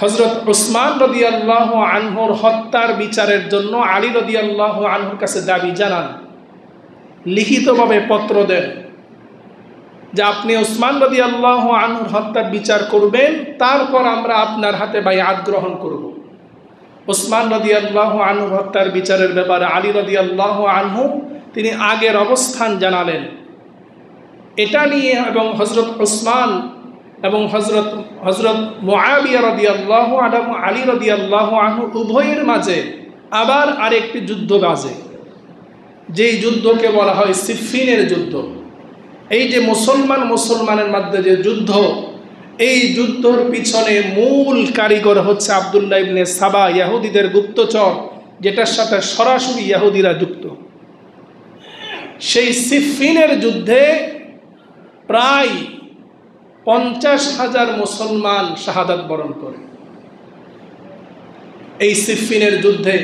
হযরত উসমান রাদিয়াল্লাহু আনহুর হত্যার বিচারের জন্য আলী রাদিয়াল্লাহু আনহুর কাছে দাবি জানান, লিখিতভাবে পত্র দেন যে আপনি উসমান রাদিয়াল্লাহু আনহুর হত্যার বিচার করবেন, তারপর আমরা আপনার হাতে বাইআত গ্রহণ করব। উসমান রাদিয়াল্লাহু আনহুর হত্যার বিচারের ব্যাপারে আলী রাদিয়াল্লাহু আনহু তিনি আগের অবস্থান জানালেন। এটা নিয়ে এবং হযরত উসমান এবং হযরত মুআবিয়া রাদিয়াল্লাহু আনহু আলী রাদিয়াল্লাহু আনহু উভয়ের মাঝে আবার আরেকটি যুদ্ধ বাজে, যেই যুদ্ধকে বলা হয় সিফফিনের যুদ্ধ। এই যে মুসলমানের মধ্যে যে যুদ্ধ, এই যুদ্ধর পিছনে মূল কারিগর হচ্ছে আব্দুল্লাহ ইবনে সাবা, ইহুদিদের গুপ্তচর, যেটার সাথে সরাসরি ইহুদিরা যুক্ত। সেই সিফফিনের যুদ্ধে প্রায় 50,000 মুসলমান শাহাদাত বরণ করে। এই সিফফিনের যুদ্ধে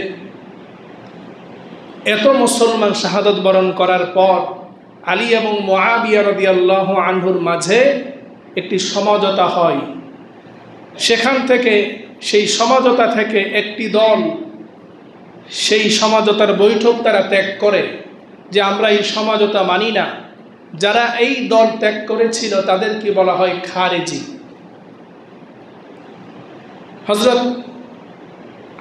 এত মুসলমান শাহাদাত বরণ করার পর আলী এবং মুআবিয়া রাদিয়াল্লাহু আনহুর মাঝে একটি সমঝোতা হয়। সেখান থেকে সেই সমঝোতা থেকে একটি দল সেই সমঝোতার বৈঠক তারা ত্যাগ করে যে আমরা এই সমঝোতা মানি না। যারা এই দল ত্যাগ করেছিল তাদেরকে বলা হয় খারেজি। হযরত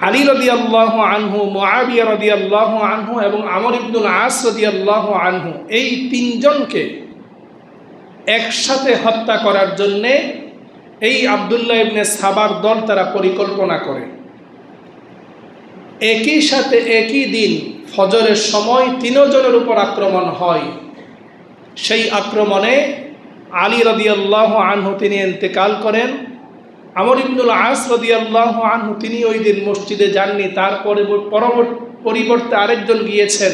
আলী রাদিয়াল্লাহু আনহু, মুআবিয়া রাদিয়াল্লাহু আনহু এবং আমর ইবনুল আস রাদিয়াল্লাহু আনহু, এই তিনজনকে একসাথে হত্যা করার জন্যে এই আব্দুল্লাহ ইবনে সাবার দল তারা পরিকল্পনা করে। একই সাথে একই দিন ফজরের সময় তিনজনের উপর আক্রমণ হয়। সেই আক্রমণে আলী রাদিয়াল্লাহু আনহু তিনি ইন্তেকাল করেন। আমর ইবনুল আস রাদিয়াল্লাহু আনহু তিনি ওই দিন মসজিদে যাননি, তার পরিবর্তে আরেকজন গিয়েছেন।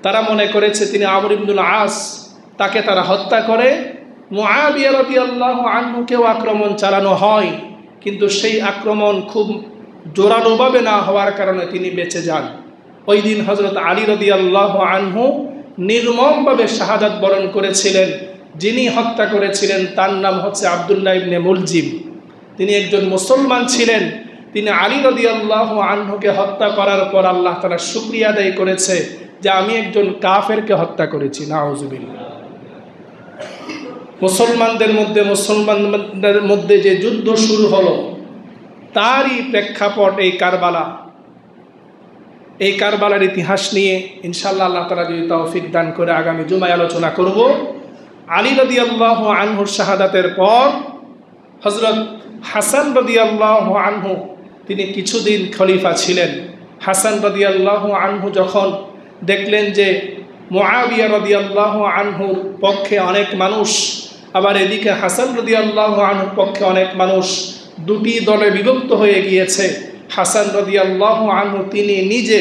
তারা মনে করেছে তিনি আমর ইবনুল আস, তাকে তারা হত্যা করে। মুআবিয়া রাদিয়াল্লাহু আনহুকেও আক্রমণ চালানো হয়, কিন্তু সেই আক্রমণ খুব জোরালোভাবে না হওয়ার কারণে তিনি বেঁচে যান। ওই দিন হযরত আলী রাদিয়াল্লাহু আনহু নির্মমভাবে শাহাদাত বরণ করেছিলেন। যিনি হত্যা করেছিলেন তার নাম হচ্ছে আব্দুল্লাহ ইবনে মুলজিম। তিনি একজন মুসলমান ছিলেন। তিনি আলী রাদিয়াল্লাহু আনহুকে হত্যা করার পর আল্লাহ তাআলা শুকরিয়া আদায় করেছে যে আমি একজন কাফেরকে হত্যা করেছি। নাউজুবিল্লাহ। মুসলমানদের মধ্যে যে যুদ্ধ শুরু হলো তারই প্রেক্ষাপট এই কারবালা। এই কারবালার ইতিহাস নিয়ে ইনশাআল্লাহ আল্লাহ তাআলা যদি তৌফিক দান করে আগামী জুমায় আলোচনা করব। আলী রাদিয়াল্লাহু আনহুর শাহাদাতের পর হযরত হাসান রাদিয়াল্লাহু আনহু তিনি কিছুদিন খলিফা ছিলেন। হাসান রাদিয়াল্লাহু আনহু যখন দেখলেন যে মুআবিয়া রাদিয়াল্লাহু আনহুর পক্ষে অনেক মানুষ, আবার এদিকে হাসান রাদিয়াল্লাহু আনহুর পক্ষে অনেক মানুষ, দুটি দলে বিভক্ত হয়ে গিয়েছে। হাসান রাদিয়াল্লাহু আনহু তিনি নিজে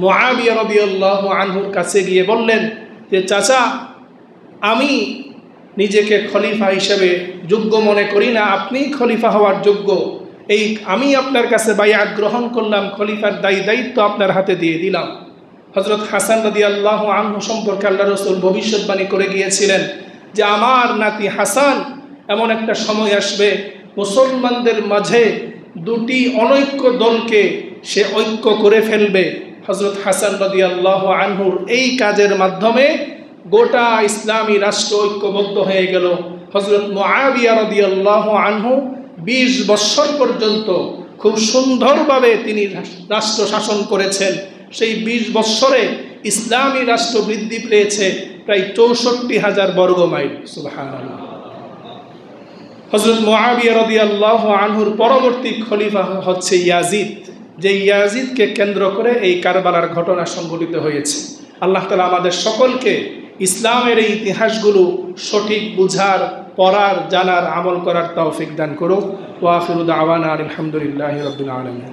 মুআবিয়া রাদিয়াল্লাহু আনহুর কাছে গিয়ে বললেন যে চাচা, আমি নিজেকে খলিফা হিসেবে যোগ্য মনে করি না, আপনি খলিফা হওয়ার যোগ্য। আমি আপনার কাছে বাইআত গ্রহণ করলাম, খলিফার দায়িত্ব আপনার হাতে দিয়ে দিলাম। হযরত হাসান রাদিয়াল্লাহু আনহু সম্পর্কে আল্লাহর রাসূল ভবিষ্যৎবাণী করে গিয়েছিলেন যে আমার নাতি হাসান এমন একটা সময় আসবে মুসলমানদের মাঝে দুটি অনৈক্য দলকে সে ঐক্য করে ফেলবে। হযরত হাসান রাদিয়াল্লাহু আনহুর এই কাজের মাধ্যমে গোটা ইসলামী রাষ্ট্র ঐক্যবদ্ধ হয়ে গেল। হযরত মুআবিয়া রাদিয়াল্লাহু আনহু 20 বছর পর্যন্ত খুব সুন্দরভাবে তিনি রাষ্ট্র শাসন করেছেন। সেই 20 বছরে ইসলামী রাষ্ট্র বৃদ্ধি পেয়েছে প্রায় 64,000 বর্গ মাইল। সুবহানাল্লাহ। হযরত মুআবিয়া রাদিয়াল্লাহু আনহুর পরবর্তী খলিফা হচ্ছে ইয়াজিদ, যে ইয়াজিদকে কেন্দ্র করে এই কারবালার ঘটনা সংঘটিত হয়েছে। আল্লাহ তাআলা আমাদের সকলকে ইসলামের এই ইতিহাসগুলো সঠিক বুঝার, পড়ার, জানার, আমল করার তৌফিক দান করুক। ওয়া আখিরু দাওয়ানা আলহামদুলিল্লাহি রাব্বিল আলামিন।